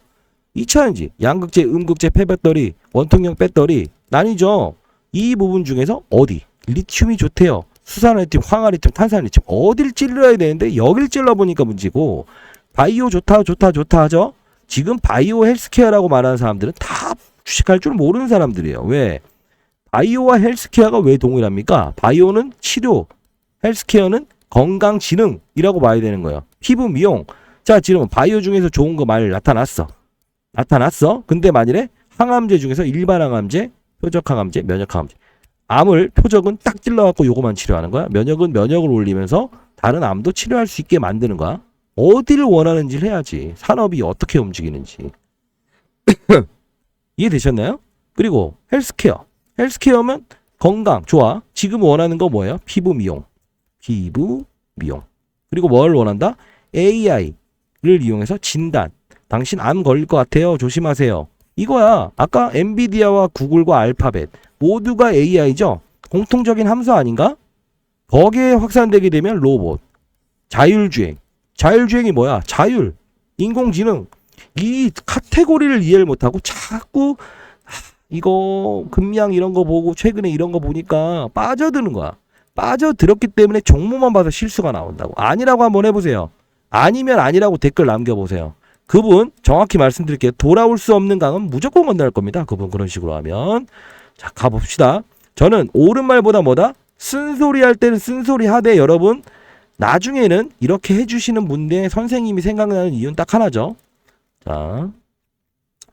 2차 전지, 양극재, 음극재, 폐배터리, 원통형 배터리 나뉘죠. 이 부분 중에서 어디? 리튬이 좋대요. 수산리튬, 황화리튬, 탄산리튬 어딜 찔러야 되는데 여길 찔러보니까 문제고 바이오 좋다 하죠. 지금 바이오 헬스케어라고 말하는 사람들은 다 주식할 줄 모르는 사람들이에요. 왜? 바이오와 헬스케어가 왜 동일합니까? 바이오는 치료, 헬스케어는 건강지능이라고 봐야 되는 거예요. 피부 미용. 자, 지금 바이오 중에서 좋은 거 많이 나타났어. 근데 만일에 항암제 중에서 일반 항암제, 표적 항암제, 면역 항암제. 암을 표적은 딱 찔러갖고 요거만 치료하는 거야. 면역은 면역을 올리면서 다른 암도 치료할 수 있게 만드는 거야. 어디를 원하는지를 해야지. 산업이 어떻게 움직이는지. 이해되셨나요? 그리고 헬스케어. 헬스케어면 건강, 좋아. 지금 원하는 거 뭐예요? 피부 미용. 그리고 뭘 원한다? AI를 이용해서 진단. 당신 암 걸릴 것 같아요. 조심하세요. 이거야. 아까 엔비디아와 구글과 알파벳 모두가 AI죠. 공통적인 함수 아닌가? 거기에 확산되게 되면 로봇, 자율주행이 뭐야? 자율, 인공지능. 이 카테고리를 이해를 못하고 자꾸 이거 금양 이런 거 보고 최근에 이런 거 보니까 빠져드는 거야. 빠져들었기 때문에 종목만 봐서 실수가 나온다고. 아니라고 한번 해보세요. 아니면 아니라고 댓글 남겨보세요. 그분 정확히 말씀드릴게요. 돌아올 수 없는 강은 무조건 건너갈 겁니다. 그분 그런 식으로 하면. 자, 가봅시다. 저는 옳은 말보다 뭐다? 쓴소리 할 때는 쓴소리 하되 여러분 나중에는 이렇게 해주시는 분의 선생님이 생각나는 이유는 딱 하나죠. 자,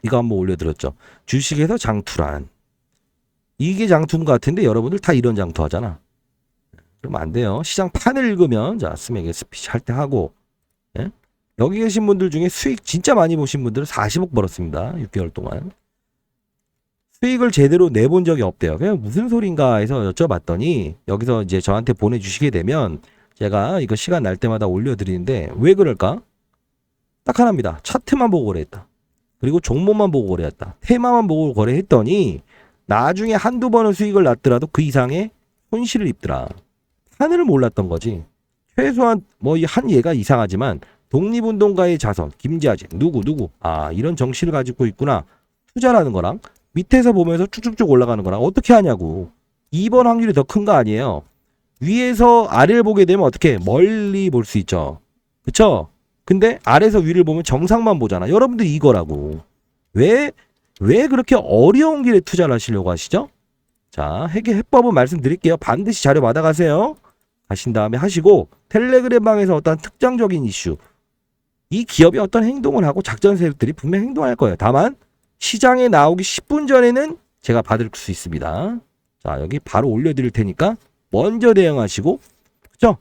이거 한번 올려드렸죠. 주식에서 장투란. 이게 장투인 것 같은데 여러분들 다 이런 장투 하잖아. 그러면 안 돼요. 시장 판을 읽으면 자 스맥 스피치 할 때 하고 예? 여기 계신 분들 중에 수익 진짜 많이 보신 분들은 40억 벌었습니다. 6개월 동안. 수익을 제대로 내본 적이 없대요. 그냥 무슨 소린가 해서 여쭤봤더니 여기서 이제 저한테 보내주시게 되면 제가 이거 시간 날 때마다 올려드리는데 왜 그럴까? 딱 하나입니다. 차트만 보고 거래했다. 그리고 종목만 보고 거래했다. 테마만 보고 거래했더니 나중에 한두 번은 수익을 났더라도 그 이상의 손실을 입더라. 하늘을 몰랐던 거지. 최소한 뭐 한 얘가 이상하지만 독립운동가의 자손, 김자재, 누구 이런 정신을 가지고 있구나. 투자라는 거랑 밑에서 보면서 쭉쭉쭉 올라가는 거랑 어떻게 하냐고. 2번 확률이 더 큰 거 아니에요. 위에서 아래를 보게 되면 어떻게 멀리 볼 수 있죠. 그쵸? 근데 아래에서 위를 보면 정상만 보잖아. 여러분들 이거라고. 왜 그렇게 어려운 길에 투자를 하시려고 하시죠? 자, 해법은 말씀드릴게요. 반드시 자료 받아가세요. 가신 다음에 하시고 텔레그램 방에서 어떤 특정적인 이슈 이 기업이 어떤 행동을 하고 작전 세력들이 분명 행동할 거예요. 다만 시장에 나오기 10분 전에는 제가 받을 수 있습니다. 자, 여기 바로 올려드릴 테니까 먼저 대응하시고 그죠?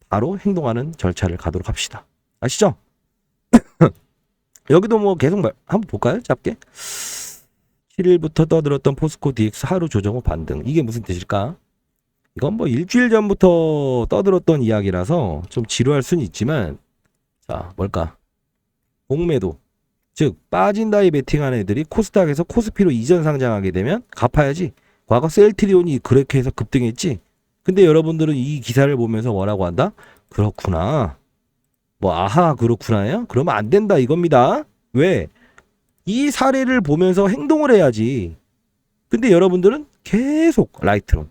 바로 행동하는 절차를 가도록 합시다. 아시죠? 여기도 뭐 계속 한번 볼까요? 짧게. 7일부터 떠들었던 포스코 DX 하루 조정 후 반등. 이게 무슨 뜻일까? 이건 뭐 일주일 전부터 떠들었던 이야기라서 좀 지루할 수는 있지만, 자, 뭘까? 공매도. 즉, 빠진다이 베팅하는 애들이 코스닥에서 코스피로 이전 상장하게 되면 갚아야지. 과거 셀트리온이 그렇게 해서 급등했지. 근데 여러분들은 이 기사를 보면서 뭐라고 한다? 그렇구나. 뭐 아하 그렇구나요? 그러면 안 된다 이겁니다. 왜? 이 사례를 보면서 행동을 해야지. 근데 여러분들은 계속 라이트론,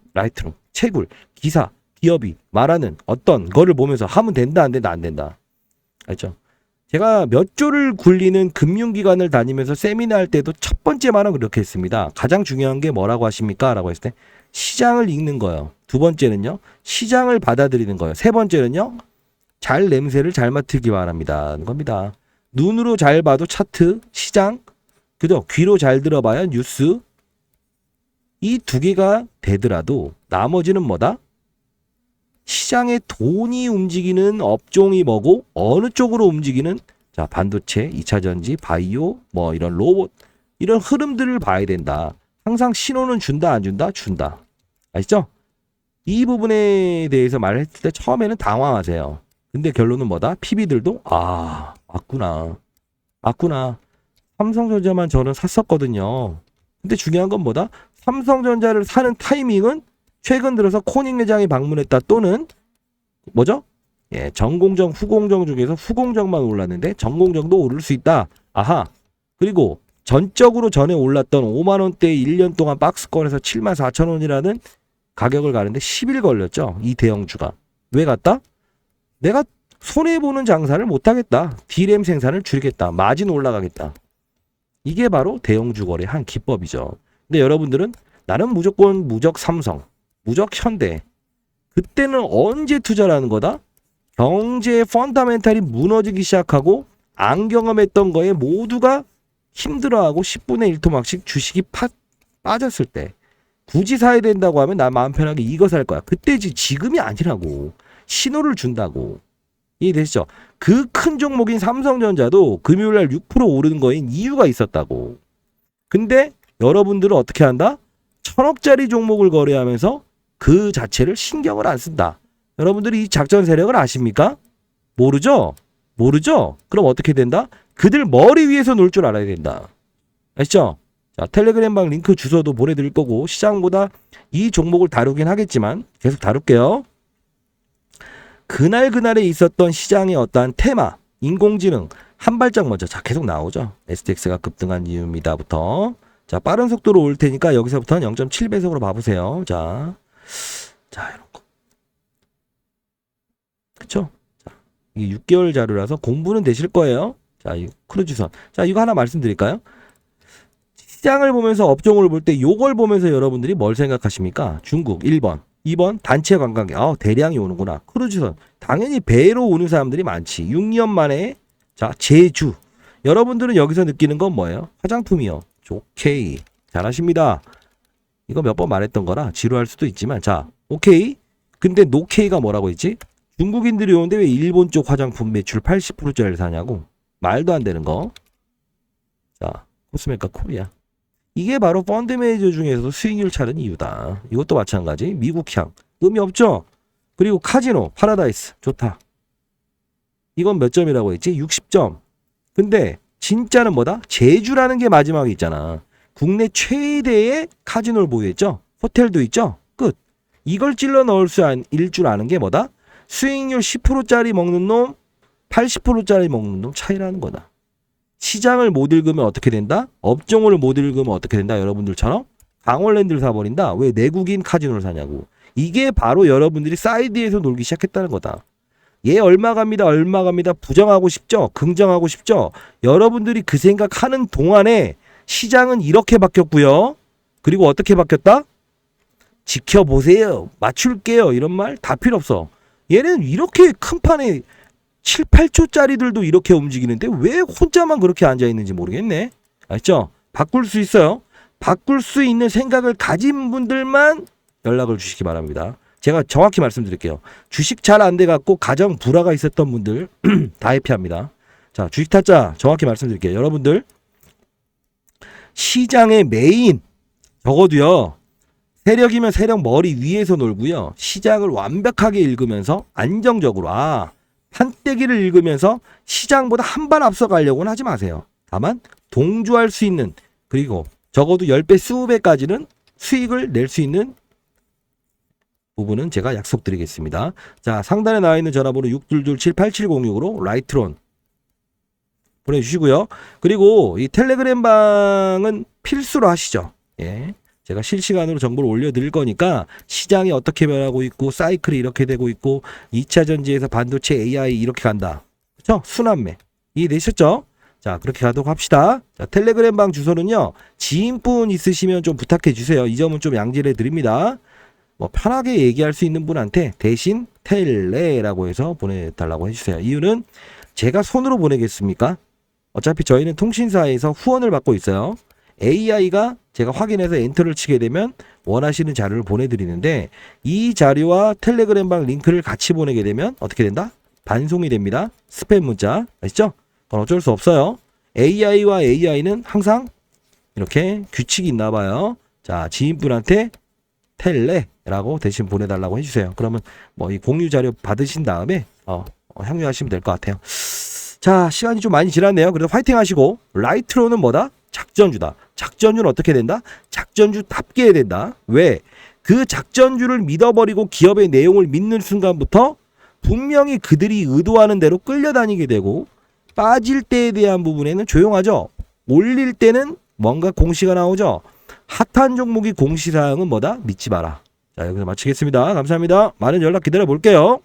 채굴, 기사, 기업이 말하는 어떤 거를 보면서 하면 된다 안 된다 안 된다. 알죠? 제가 몇 조를 굴리는 금융기관을 다니면서 세미나 할 때도 첫 번째 말은 그렇게 했습니다. 가장 중요한 게 뭐라고 하십니까? 라고 했을 때 시장을 읽는 거예요. 두 번째는요. 시장을 받아들이는 거예요. 세 번째는요. 잘 냄새를 잘 맡기 바랍니다. 겁니다. 눈으로 잘 봐도 차트, 시장, 그죠? 귀로 잘 들어봐야 뉴스. 이 두 개가 되더라도 나머지는 뭐다? 시장에 돈이 움직이는 업종이 뭐고 어느 쪽으로 움직이는 자 반도체, 2차전지, 바이오, 뭐 이런 로봇 이런 흐름들을 봐야 된다. 항상 신호는 준다 안 준다? 준다. 아시죠? 이 부분에 대해서 말했을 때 처음에는 당황하세요. 근데 결론은 뭐다? PB들도 맞구나. 삼성전자만 저는 샀었거든요. 근데 중요한 건 뭐다? 삼성전자를 사는 타이밍은 최근 들어서 코닝 회장이 방문했다 또는 뭐죠? 예, 전공정, 후공정 중에서 후공정만 올랐는데 전공정도 오를 수 있다. 아하. 그리고 전적으로 전에 올랐던 5만 원대 1년 동안 박스권에서 7만 4천 원이라는 가격을 가는데 10일 걸렸죠. 이 대형주가. 왜 갔다? 내가 손해보는 장사를 못하겠다. D램 생산을 줄이겠다. 마진 올라가겠다. 이게 바로 대형주 거래의 한 기법이죠. 근데 여러분들은 나는 무조건 무적 삼성, 무적 현대. 그때는 언제 투자라는 거다? 경제의 펀다멘탈이 무너지기 시작하고 안 경험했던 거에 모두가 힘들어하고 10분의 1토막씩 주식이 빠졌을 때 굳이 사야 된다고 하면 나 마음 편하게 이거 살 거야. 그때지 지금이 아니라고. 신호를 준다고. 이해되시죠? 그 큰 종목인 삼성전자도 금요일날 6% 오르는 거인 이유가 있었다고. 근데 여러분들은 어떻게 한다? 1000억짜리 종목을 거래하면서 그 자체를 신경을 안 쓴다. 여러분들이 이 작전 세력을 아십니까? 모르죠? 그럼 어떻게 된다? 그들 머리 위에서 놀 줄 알아야 된다. 아시죠? 자, 텔레그램방 링크 주소도 보내드릴 거고 시장보다 이 종목을 다루긴 하겠지만 계속 다룰게요. 그날에 있었던 시장의 어떠한 테마, 인공지능 한 발짝 먼저 자 계속 나오죠. STX가 급등한 이유입니다부터 자 빠른 속도로 올 테니까 여기서부터는 0.7배속으로 봐보세요. 자 이런 거 그쵸? 자, 이게 6개월 자료라서 공부는 되실 거예요. 자, 이 크루즈선. 자, 이거 하나 말씀드릴까요? 시장을 보면서 업종을 볼 때 요걸 보면서 여러분들이 뭘 생각하십니까? 중국 1번. 2번 단체 관광객. 대량이 오는구나. 크루즈선. 당연히 배로 오는 사람들이 많지. 6년 만에 자, 제주. 여러분들은 여기서 느끼는 건 뭐예요? 화장품이요. 오케이. 잘하십니다. 이거 몇 번 말했던 거라 지루할 수도 있지만 자, 오케이. 근데 노케이가 뭐라고 했지? 중국인들이 오는데 왜 일본 쪽 화장품 매출 80%짜리를 사냐고. 말도 안 되는 거. 자, 코스메카 코리아. 이게 바로 펀드 매니저 중에서도 수익률 차는 이유다. 이것도 마찬가지. 미국향. 의미 없죠? 그리고 카지노, 파라다이스. 좋다. 이건 몇 점이라고 했지? 60점. 근데 진짜는 뭐다? 제주라는 게 마지막에 있잖아. 국내 최대의 카지노를 보유했죠? 호텔도 있죠? 끝. 이걸 찔러 넣을 줄 아는 게 뭐다? 수익률 10%짜리 먹는 놈, 80%짜리 먹는 놈 차이라는 거다. 시장을 못 읽으면 어떻게 된다? 업종을 못 읽으면 어떻게 된다? 여러분들처럼 강원랜드를 사버린다. 왜 내국인 카지노를 사냐고. 이게 바로 여러분들이 사이드에서 놀기 시작했다는 거다. 얘 얼마 갑니다. 부정하고 싶죠? 긍정하고 싶죠? 여러분들이 그 생각하는 동안에 시장은 이렇게 바뀌었고요. 그리고 어떻게 바뀌었다? 지켜보세요. 맞출게요. 이런 말 다 필요 없어. 얘는 이렇게 큰 판에 7, 8초짜리들도 이렇게 움직이는데 왜 혼자만 그렇게 앉아있는지 모르겠네. 알죠? 바꿀 수 있어요. 바꿀 수 있는 생각을 가진 분들만 연락을 주시기 바랍니다. 제가 정확히 말씀드릴게요. 주식 잘 안 돼갖고 가정 불화가 있었던 분들 다 회피합니다. 자, 주식 타짜 정확히 말씀드릴게요. 여러분들 시장의 메인, 적어도요, 세력이면 세력 머리 위에서 놀고요. 시장을 완벽하게 읽으면서 안정적으로, 판때기를 읽으면서 시장보다 한 발 앞서 가려고는 하지 마세요. 다만 동조할 수 있는, 그리고 적어도 10배, 20배까지는 수익을 낼 수 있는 부분은 제가 약속드리겠습니다. 자, 상단에 나와 있는 전화번호 622-78706으로 라이트론 보내주시고요. 그리고 이 텔레그램 방은 필수로 하시죠. 예. 제가 실시간으로 정보를 올려드릴 거니까 시장이 어떻게 변하고 있고 사이클이 이렇게 되고 있고 2차 전지에서 반도체 AI 이렇게 간다. 그렇죠? 순환매. 이해되셨죠? 자, 그렇게 가도록 합시다. 자, 텔레그램 방 주소는요. 지인분 있으시면 좀 부탁해 주세요. 이 점은 좀 양지를 드립니다. 뭐 편하게 얘기할 수 있는 분한테 대신 텔레라고 해서 보내달라고 해주세요. 이유는 제가 손으로 보내겠습니까? 어차피 저희는 통신사에서 후원을 받고 있어요. AI가 제가 확인해서 엔터를 치게 되면 원하시는 자료를 보내드리는데 이 자료와 텔레그램 방 링크를 같이 보내게 되면 어떻게 된다? 반송이 됩니다. 스팸 문자. 아시죠? 그건 어쩔 수 없어요. AI와 AI는 항상 이렇게 규칙이 있나 봐요. 자, 지인분한테 텔레라고 대신 보내달라고 해주세요. 그러면 뭐 이 공유 자료 받으신 다음에 향유하시면 될 것 같아요. 자, 시간이 좀 많이 지났네요. 그래서 화이팅 하시고, 라이트로는 뭐다? 작전주다. 작전주는 어떻게 된다? 작전주답게 해야 된다. 왜? 그 작전주를 믿어버리고 기업의 내용을 믿는 순간부터 분명히 그들이 의도하는 대로 끌려다니게 되고, 빠질 때에 대한 부분에는 조용하죠. 올릴 때는 뭔가 공시가 나오죠. 핫한 종목이 공시사항은 뭐다? 믿지 마라. 자, 여기서 마치겠습니다. 감사합니다. 많은 연락 기다려 볼게요.